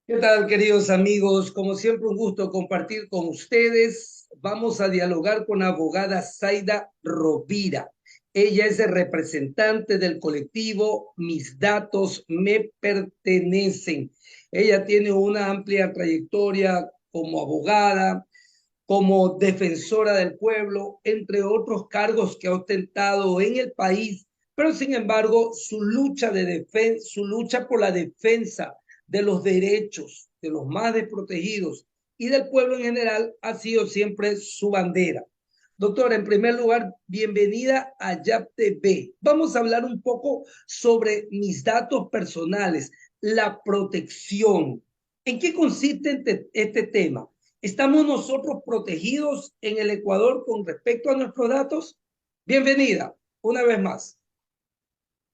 ¿Qué tal, queridos amigos? Como siempre, un gusto compartir con ustedes. Vamos a dialogar con la abogada Zaida Rovira. Ella es el representante del colectivo Mis Datos Me Pertenecen. Ella tiene una amplia trayectoria como abogada, como defensora del pueblo, entre otros cargos que ha ostentado en el país, pero sin embargo su lucha por la defensa de los derechos de los más desprotegidos y del pueblo en general ha sido siempre su bandera. Doctora, en primer lugar, bienvenida a YAP TV. Vamos a hablar un poco sobre mis datos personales, la protección. ¿En qué consiste este tema? ¿Estamos nosotros protegidos en el Ecuador con respecto a nuestros datos? Bienvenida, una vez más.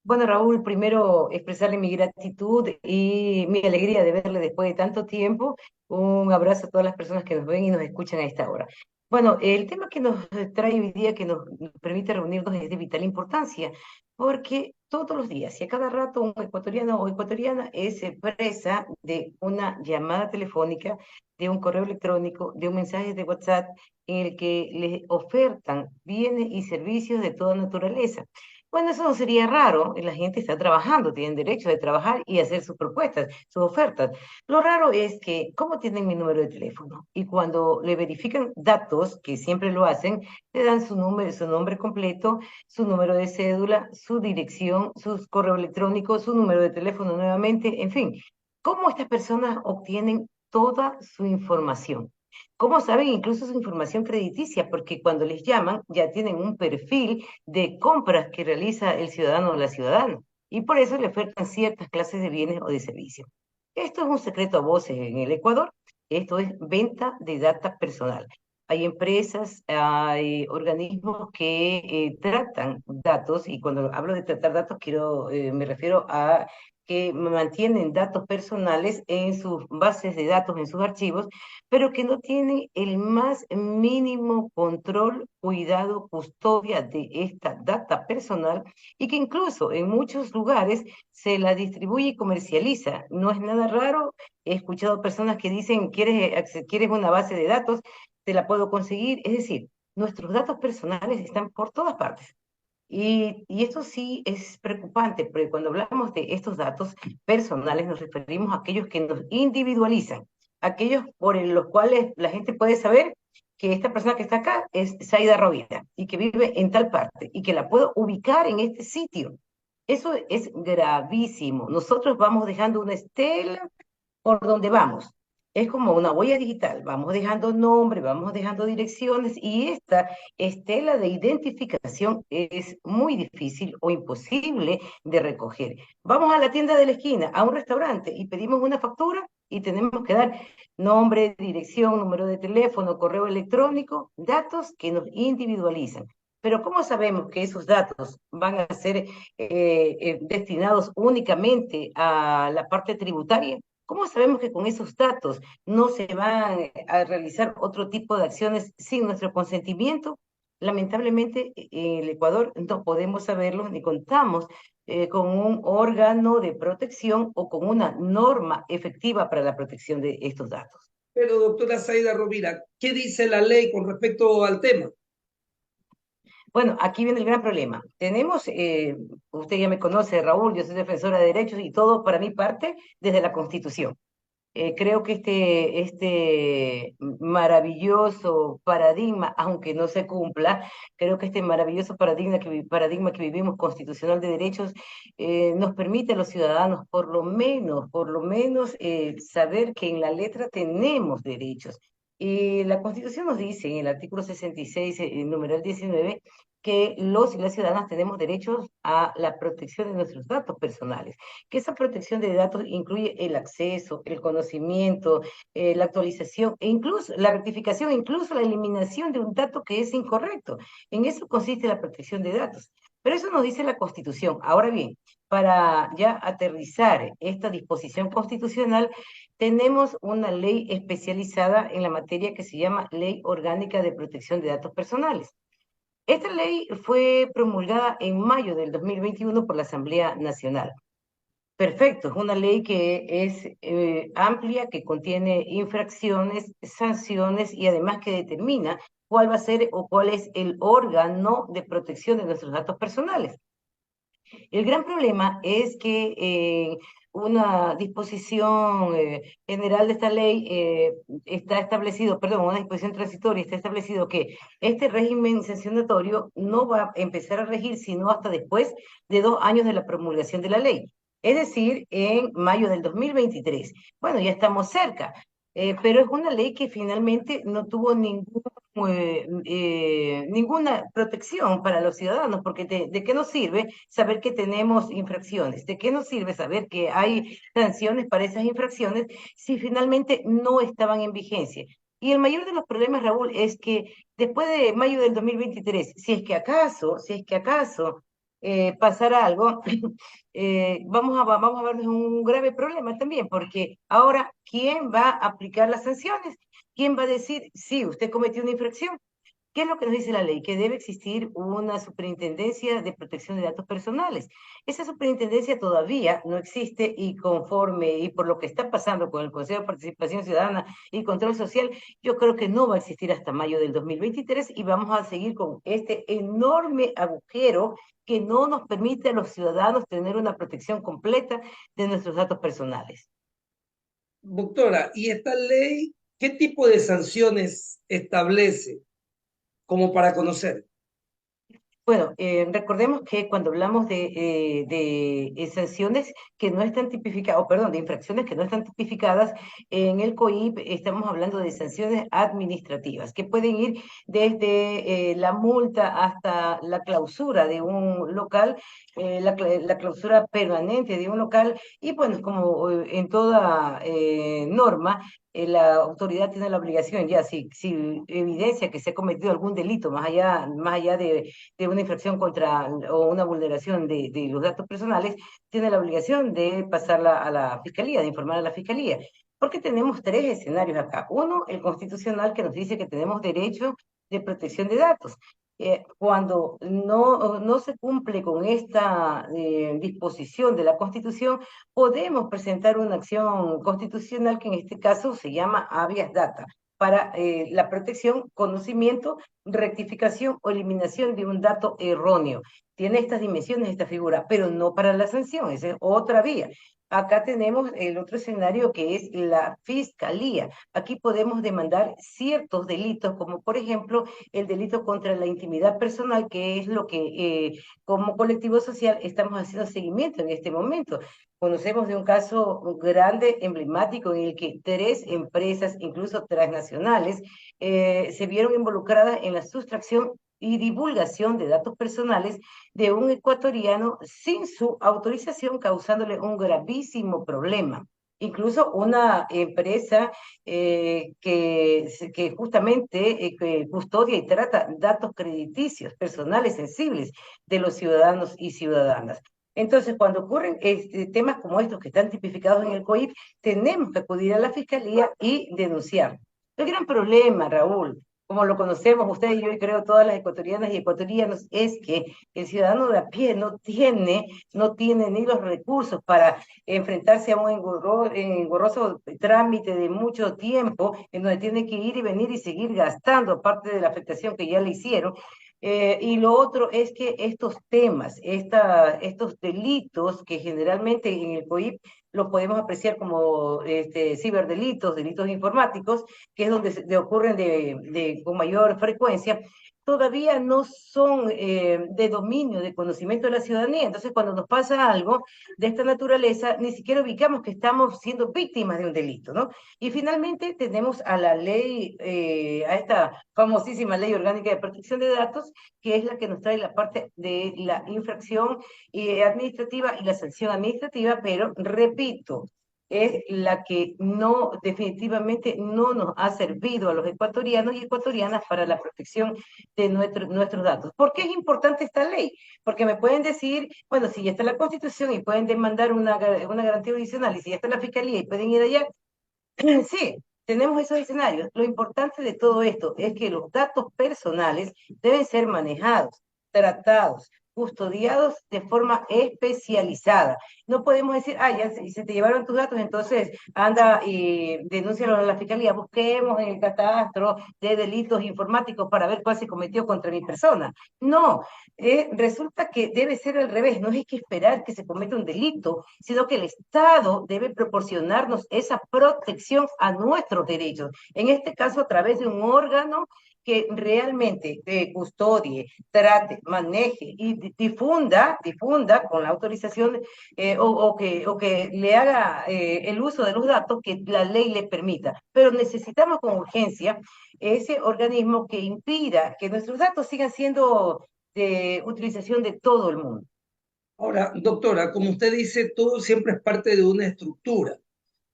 Bueno, Raúl, primero expresarle mi gratitud y mi alegría de verle después de tanto tiempo. Un abrazo a todas las personas que nos ven y nos escuchan a esta hora. Bueno, el tema que nos trae hoy día, que nos permite reunirnos, es de vital importancia, porque todos los días y a cada rato un ecuatoriano o ecuatoriana es presa de una llamada telefónica, de un correo electrónico, de un mensaje de WhatsApp en el que les ofertan bienes y servicios de toda naturaleza. Bueno, eso no sería raro, la gente está trabajando, tienen derecho de trabajar y hacer sus propuestas, sus ofertas. Lo raro es que, ¿cómo tienen mi número de teléfono? Y cuando le verifican datos, que siempre lo hacen, le dan su número, su nombre completo, su número de cédula, su dirección, su correo electrónico, su número de teléfono nuevamente, en fin. ¿Cómo estas personas obtienen toda su información? ¿Cómo saben incluso su información crediticia? Porque cuando les llaman ya tienen un perfil de compras que realiza el ciudadano o la ciudadana, y por eso le ofertan ciertas clases de bienes o de servicios. Esto es un secreto a voces en el Ecuador, esto es venta de data personal. Hay empresas, hay organismos que tratan datos, y cuando hablo de tratar datos me refiero a que mantienen datos personales en sus bases de datos, en sus archivos, pero que no tienen el más mínimo control, cuidado, custodia de esta data personal, y que incluso en muchos lugares se la distribuye y comercializa. No es nada raro. He escuchado personas que dicen: ¿quieres una base de datos? Te la puedo conseguir. Es decir, nuestros datos personales están por todas partes. Y esto sí es preocupante, porque cuando hablamos de estos datos personales nos referimos a aquellos que nos individualizan, aquellos por los cuales la gente puede saber que esta persona que está acá es Zaida Rovira y que vive en tal parte y que la puedo ubicar en este sitio. Eso es gravísimo. Nosotros vamos dejando una estela por donde vamos. Es como una huella digital, vamos dejando nombre, vamos dejando direcciones, y esta estela de identificación es muy difícil o imposible de recoger. Vamos a la tienda de la esquina, a un restaurante, y pedimos una factura y tenemos que dar nombre, dirección, número de teléfono, correo electrónico, datos que nos individualizan. Pero ¿cómo sabemos que esos datos van a ser destinados únicamente a la parte tributaria? ¿Cómo sabemos que con esos datos no se van a realizar otro tipo de acciones sin nuestro consentimiento? Lamentablemente, en el Ecuador no podemos saberlo, ni contamos con un órgano de protección o con una norma efectiva para la protección de estos datos. Pero, doctora Zaida Rovira, ¿qué dice la ley con respecto al tema? Bueno, aquí viene el gran problema. Usted ya me conoce, Raúl, yo soy defensora de derechos y todo para mí parte desde la Constitución. Creo que este maravilloso paradigma, aunque no se cumpla, creo que este maravilloso paradigma que vivimos constitucional de derechos nos permite a los ciudadanos por lo menos saber que en la letra tenemos derechos. Y la Constitución nos dice en el artículo 66, numeral 19, que los y las ciudadanas tenemos derechos a la protección de nuestros datos personales, que esa protección de datos incluye el acceso, el conocimiento, la actualización e incluso la rectificación, e incluso la eliminación de un dato que es incorrecto. En eso consiste la protección de datos. Pero eso nos dice la Constitución. Ahora bien, para ya aterrizar esta disposición constitucional, tenemos una ley especializada en la materia que se llama Ley Orgánica de Protección de Datos Personales. Esta ley fue promulgada en mayo del 2021 por la Asamblea Nacional. Perfecto, es una ley que es amplia, que contiene infracciones, sanciones y además que determina cuál va a ser o cuál es el órgano de protección de nuestros datos personales. El gran problema es que una disposición general de esta ley está establecido, perdón, una disposición transitoria está establecido que este régimen sancionatorio no va a empezar a regir sino hasta después de 2 años de la promulgación de la ley, es decir, en mayo del 2023. Bueno, ya estamos cerca. Pero es una ley que finalmente no tuvo ninguna protección para los ciudadanos, porque ¿de qué nos sirve saber que tenemos infracciones? ¿De qué nos sirve saber que hay sanciones para esas infracciones si finalmente no estaban en vigencia? Y el mayor de los problemas, Raúl, es que después de mayo del 2023, si es que acaso pasara algo, vamos a vernos en un grave problema también, porque ahora, ¿quién va a aplicar las sanciones? ¿Quién va a decir, sí, usted cometió una infracción? ¿Qué es lo que nos dice la ley? Que debe existir una superintendencia de protección de datos personales. Esa superintendencia todavía no existe y conforme y por lo que está pasando con el Consejo de Participación Ciudadana y Control Social, yo creo que no va a existir hasta mayo del 2023 y vamos a seguir con este enorme agujero que no nos permite a los ciudadanos tener una protección completa de nuestros datos personales. Doctora, ¿y esta ley qué tipo de sanciones establece como para conocer? Bueno, recordemos que cuando hablamos de sanciones que no están tipificadas, o perdón, de infracciones que no están tipificadas en el COIP, estamos hablando de sanciones administrativas, que pueden ir desde la multa hasta la clausura de un local, la clausura permanente de un local, y bueno, como en toda norma, la autoridad tiene la obligación, ya si evidencia que se ha cometido algún delito, más allá de una infracción contra o una vulneración de los datos personales, tiene la obligación de pasarla a la fiscalía, de informar a la fiscalía. Porque tenemos tres escenarios acá. Uno, el constitucional que nos dice que tenemos derecho de protección de datos. Cuando no se cumple con esta disposición de la Constitución, podemos presentar una acción constitucional que en este caso se llama habeas data para la protección, conocimiento, rectificación o eliminación de un dato erróneo. Tiene estas dimensiones esta figura, pero no para la sanción, esa es otra vía. Acá tenemos el otro escenario que es la fiscalía. Aquí podemos demandar ciertos delitos, como por ejemplo el delito contra la intimidad personal, que es lo que como colectivo social estamos haciendo seguimiento en este momento. Conocemos de un caso grande, emblemático, en el que tres empresas, incluso transnacionales, se vieron involucradas en la sustracción y divulgación de datos personales de un ecuatoriano sin su autorización, causándole un gravísimo problema. Incluso una empresa que justamente que custodia y trata datos crediticios, personales, sensibles de los ciudadanos y ciudadanas. Entonces, cuando ocurren temas como estos que están tipificados en el COIP, tenemos que acudir a la fiscalía y denunciar. El gran problema, Raúl, como lo conocemos usted y yo y creo todas las ecuatorianas y ecuatorianos, es que el ciudadano de a pie no tiene ni los recursos para enfrentarse a un engorroso trámite de mucho tiempo, en donde tiene que ir y venir y seguir gastando, aparte de la afectación que ya le hicieron. Y lo otro es que estos temas, estos delitos que generalmente en el COIP los podemos apreciar como ciberdelitos, delitos informáticos, que es donde ocurren con mayor frecuencia, todavía no son de dominio, de conocimiento de la ciudadanía. Entonces, cuando nos pasa algo de esta naturaleza, ni siquiera ubicamos que estamos siendo víctimas de un delito, ¿no? Y finalmente tenemos a la ley, a esta famosísima ley orgánica de protección de datos, que es la que nos trae la parte de la infracción administrativa y la sanción administrativa, pero repito, es la que no, definitivamente no nos ha servido a los ecuatorianos y ecuatorianas para la protección de nuestros datos. ¿Por qué es importante esta ley? Porque me pueden decir, bueno, si ya está la Constitución y pueden demandar una garantía adicional, y si ya está la Fiscalía y pueden ir allá, sí, tenemos esos escenarios. Lo importante de todo esto es que los datos personales deben ser manejados, tratados, custodiados de forma especializada. No podemos decir, ah, ya se te llevaron tus datos, entonces anda y denúncialo a la fiscalía. Busquemos en el catastro de delitos informáticos para ver cuál se cometió contra mi persona. No, resulta que debe ser al revés. No hay que esperar que se cometa un delito, sino que el Estado debe proporcionarnos esa protección a nuestros derechos. En este caso, a través de un órgano que realmente custodie, trate, maneje y difunda con la autorización o que le haga el uso de los datos que la ley le permita. Pero necesitamos con urgencia ese organismo que impida que nuestros datos sigan siendo de utilización de todo el mundo. Ahora, doctora, como usted dice, todo siempre es parte de una estructura.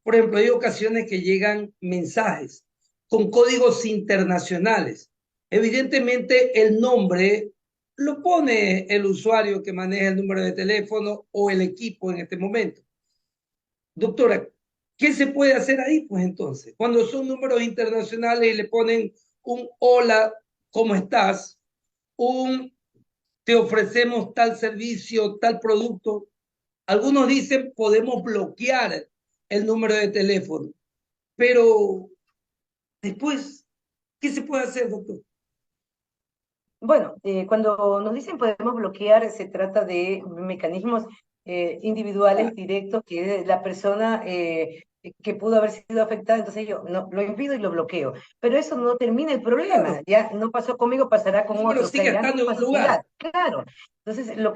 Por ejemplo, hay ocasiones que llegan mensajes con códigos internacionales. Evidentemente, el nombre lo pone el usuario que maneja el número de teléfono o el equipo en este momento. Doctora, ¿qué se puede hacer ahí? Pues entonces, cuando son números internacionales y le ponen un hola, ¿cómo estás? Un te ofrecemos tal servicio, tal producto. Algunos dicen podemos bloquear el número de teléfono, pero después, ¿qué se puede hacer, doctor? Bueno, cuando nos dicen podemos bloquear, se trata de mecanismos individuales, directos, que la persona que pudo haber sido afectada, entonces yo no, lo impido y lo bloqueo. Pero eso no termina el problema, Claro, ya no pasó conmigo, pasará el con número otros, sigue caerán estando con en un lugar. facilidad, claro. Entonces, lo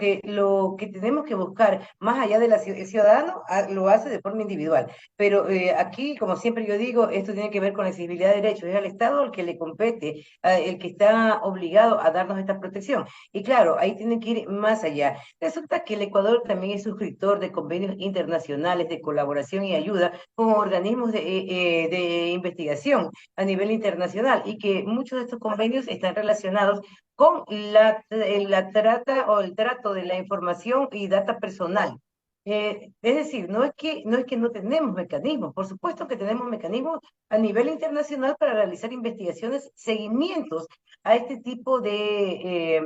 que tenemos que buscar, más allá del ciudadano, lo hace de forma individual. Pero aquí, como siempre yo digo, esto tiene que ver con la accesibilidad de derechos, es al Estado el que le compete, el que está obligado a darnos esta protección. Y claro, ahí tienen que ir más allá. Resulta que el Ecuador también es suscriptor de convenios internacionales de colaboración y ayuda con organismos de investigación a nivel internacional y que muchos de estos convenios están relacionados con la trata o el trato de la información y data personal. Es decir, no es que no tenemos mecanismos, por supuesto que tenemos mecanismos a nivel internacional para realizar investigaciones, seguimientos a este tipo de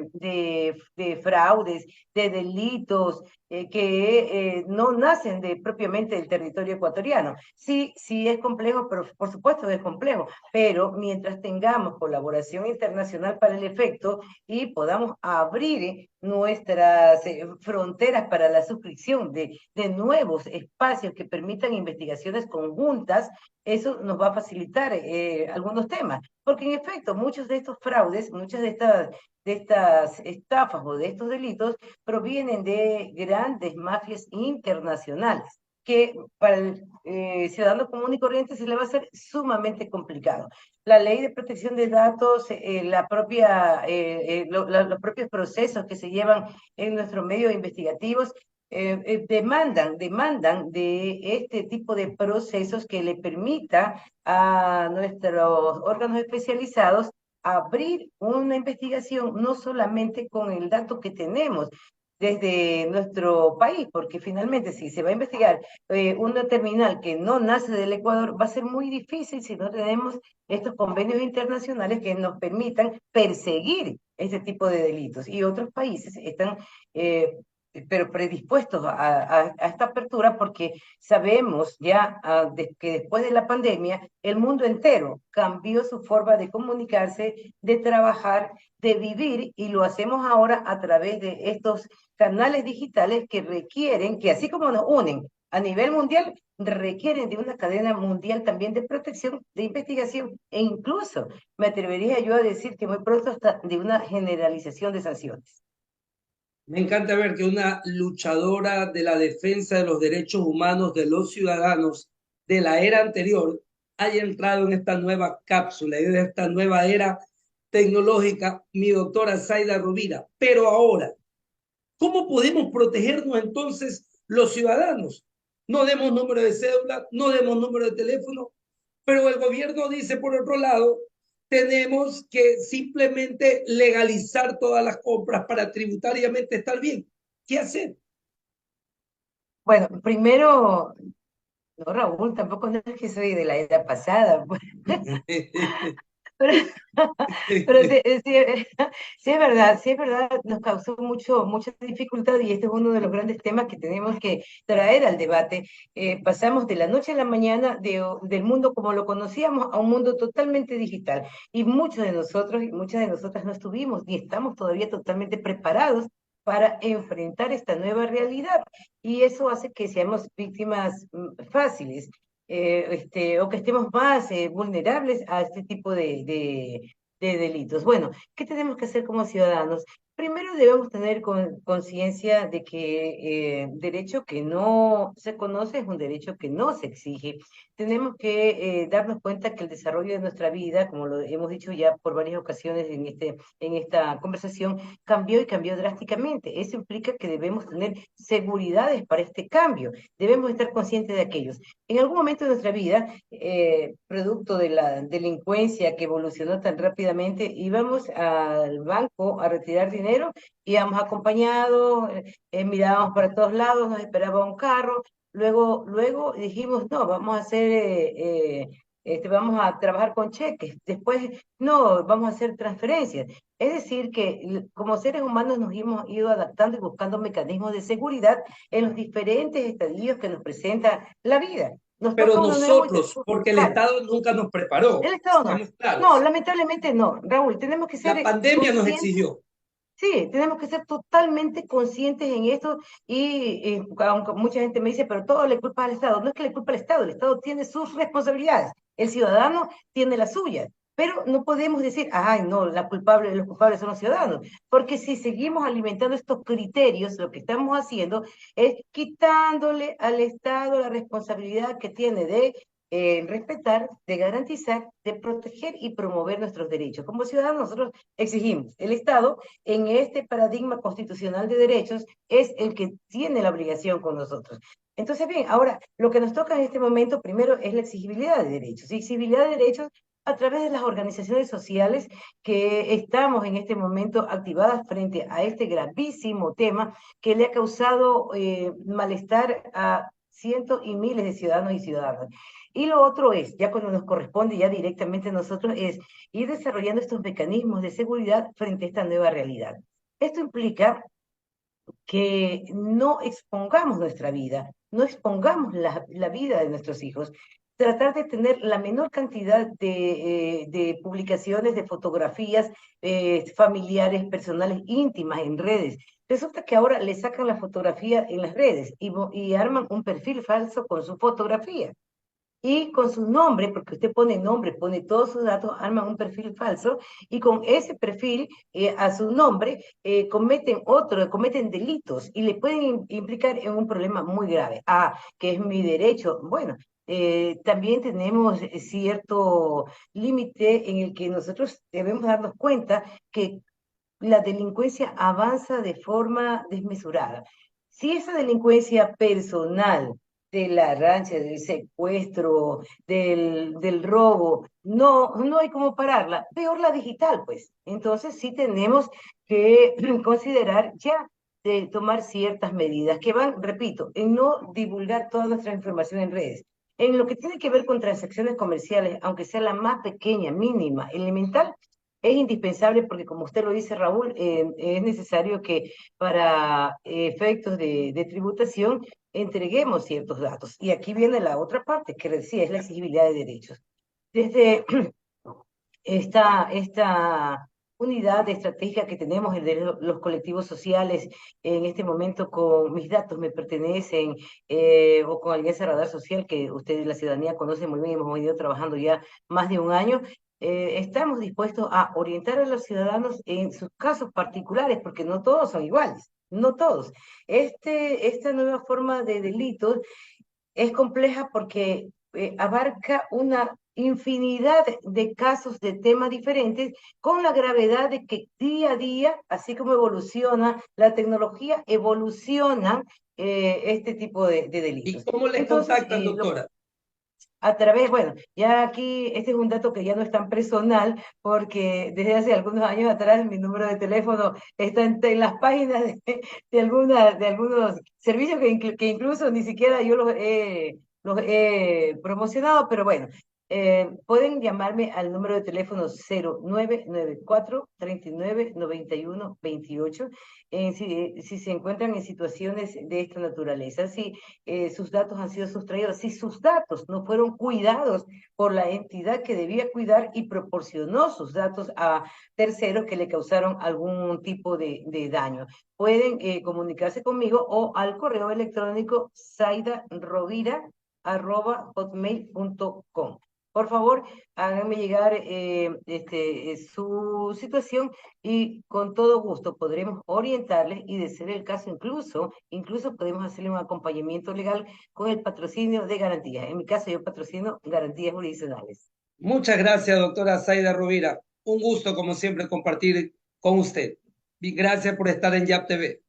fraudes, de delitos que no nacen propiamente del territorio ecuatoriano. Sí, sí es complejo, pero por supuesto es complejo, pero mientras tengamos colaboración internacional para el efecto y podamos abrir nuestras fronteras para la suscripción de nuevos espacios que permitan investigaciones conjuntas, eso nos va a facilitar algunos temas. Porque en efecto, muchos de estos fraudes, muchas de estas estafas o de estos delitos provienen de grandes mafias internacionales que para el ciudadano común y corriente se le va a hacer sumamente complicado. La ley de protección de datos, los propios procesos que se llevan en nuestros medios investigativos demandan de este tipo de procesos que le permita a nuestros órganos especializados abrir una investigación no solamente con el dato que tenemos desde nuestro país, porque finalmente si se va a investigar una terminal que no nace del Ecuador, va a ser muy difícil si no tenemos estos convenios internacionales que nos permitan perseguir este tipo de delitos. Y otros países están pero predispuestos a esta apertura porque sabemos ya que después de la pandemia el mundo entero cambió su forma de comunicarse, de trabajar, de vivir y lo hacemos ahora a través de estos canales digitales que requieren, que así como nos unen a nivel mundial, requieren de una cadena mundial también de protección, de investigación e incluso me atrevería yo a decir que muy pronto hasta de una generalización de sanciones. Me encanta ver que una luchadora de la defensa de los derechos humanos de los ciudadanos de la era anterior haya entrado en esta nueva cápsula y de esta nueva era tecnológica, mi doctora Zaida Rovira. Pero ahora, ¿cómo podemos protegernos entonces los ciudadanos? No demos número de cédula, no demos número de teléfono, pero el gobierno dice por otro lado, tenemos que simplemente legalizar todas las compras para tributariamente estar bien. ¿Qué hacer? Bueno, primero, no, Raúl, tampoco no es que soy de la edad pasada. Pero, pero sí, sí es verdad, nos causó mucha dificultad y este es uno de los grandes temas que tenemos que traer al debate. Pasamos de la noche a la mañana del mundo como lo conocíamos a un mundo totalmente digital y muchos de nosotros y muchas de nosotras no estuvimos ni estamos todavía totalmente preparados para enfrentar esta nueva realidad y eso hace que seamos víctimas fáciles o que estemos más vulnerables a este tipo de delitos. Bueno, ¿qué tenemos que hacer como ciudadanos? Primero debemos tener conciencia de que derecho que no se conoce es un derecho que no se exige. Tenemos que darnos cuenta que el desarrollo de nuestra vida, como lo hemos dicho ya por varias ocasiones en esta conversación, cambió y cambió drásticamente. Eso implica que debemos tener seguridades para este cambio. Debemos estar conscientes de aquellos. En algún momento de nuestra vida, producto de la delincuencia que evolucionó tan rápidamente, íbamos al banco a retirar dinero, íbamos acompañados, mirábamos para todos lados, nos esperaba un carro, luego dijimos, no, vamos a hacer, vamos a trabajar con cheques, después, no, vamos a hacer transferencias. Es decir, que como seres humanos nos hemos ido adaptando y buscando mecanismos de seguridad en los diferentes estadios que nos presenta la vida. Nos Pero toca uno nuevo y nosotros, tenemos que porque el buscar. Estado nunca nos preparó, El Estado no. seamos No, claros. lamentablemente no. Raúl, tenemos que ser La pandemia nos conscientes. exigió, Sí, tenemos que ser totalmente conscientes en esto y aunque mucha gente me dice, pero todo le culpa al Estado. No es que le culpa al Estado, el Estado tiene sus responsabilidades, el ciudadano tiene las suyas, pero no podemos decir, ay, no, los culpables son los ciudadanos, porque si seguimos alimentando estos criterios, lo que estamos haciendo es quitándole al Estado la responsabilidad que tiene de respetar, de garantizar, de proteger y promover nuestros derechos. Como ciudadanos nosotros exigimos, el Estado en este paradigma constitucional de derechos es el que tiene la obligación con nosotros. Entonces, bien, ahora lo que nos toca en este momento primero es la exigibilidad de derechos. Y exigibilidad de derechos a través de las organizaciones sociales que estamos en este momento activadas frente a este gravísimo tema que le ha causado malestar a cientos y miles de ciudadanos y ciudadanas. Y lo otro es, ya cuando nos corresponde ya directamente a nosotros, es ir desarrollando estos mecanismos de seguridad frente a esta nueva realidad. Esto implica que no expongamos nuestra vida, no expongamos la vida de nuestros hijos, tratar de tener la menor cantidad de publicaciones, de fotografías familiares, personales, íntimas en redes. Resulta que ahora le sacan la fotografía en las redes y arman un perfil falso con su fotografía y con su nombre, porque usted pone nombre, pone todos sus datos, arma un perfil falso y con ese perfil a su nombre cometen delitos y le pueden implicar en un problema muy grave. Ah, que es mi derecho. Bueno, también tenemos cierto límite en el que nosotros debemos darnos cuenta que la delincuencia avanza de forma desmesurada. Si esa delincuencia personal de la rancha, del secuestro, del robo, no hay cómo pararla, peor la digital, pues. Entonces sí tenemos que considerar ya de tomar ciertas medidas que van, repito, en no divulgar toda nuestra información en redes. En lo que tiene que ver con transacciones comerciales, aunque sea la más pequeña, mínima, elemental, es indispensable porque, como usted lo dice, Raúl, es necesario que para efectos de tributación entreguemos ciertos datos. Y aquí viene la otra parte, que decía, es la exigibilidad de derechos. Desde esta unidad estratégica que tenemos de los colectivos sociales en este momento con mis datos me pertenecen o con Alianza Radar Social que ustedes la ciudadanía conoce muy bien, hemos venido trabajando ya más de un año, estamos dispuestos a orientar a los ciudadanos en sus casos particulares porque no todos son iguales, no todos. Esta nueva forma de delitos es compleja porque abarca una infinidad de casos de temas diferentes con la gravedad de que día a día, así como evoluciona la tecnología, evolucionan este tipo de ¿y delitos. cómo les Entonces, contactan, doctora? a través, bueno, ya aquí este es un dato que ya no es tan personal porque desde hace algunos años atrás mi número de teléfono está en las páginas de algunos servicios que incluso ni siquiera yo los he promocionado, pero bueno, Pueden llamarme al número de teléfono 0994-399128 si se encuentran en situaciones de esta naturaleza, si sus datos han sido sustraídos, si sus datos no fueron cuidados por la entidad que debía cuidar y proporcionó sus datos a terceros que le causaron algún tipo de daño. Pueden comunicarse conmigo o al correo electrónico saidarovira@hotmail.com. Por favor, háganme llegar su situación y con todo gusto podremos orientarles y de ser el caso incluso podemos hacerle un acompañamiento legal con el patrocinio de garantías. En mi caso yo patrocino garantías jurisdiccionales. Muchas gracias, doctora Zaida Rovira. Un gusto, como siempre, compartir con usted. Y gracias por estar en YAP TV.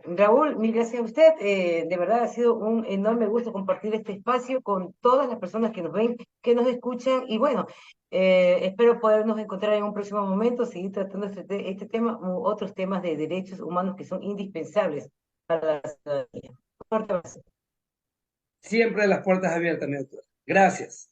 Raúl, mil gracias a usted. De verdad ha sido un enorme gusto compartir este espacio con todas las personas que nos ven, que nos escuchan. Y bueno, espero podernos encontrar en un próximo momento, seguir tratando este tema u otros temas de derechos humanos que son indispensables para la ciudadanía. Un fuerte abrazo. Siempre las puertas abiertas, mi doctora. Gracias.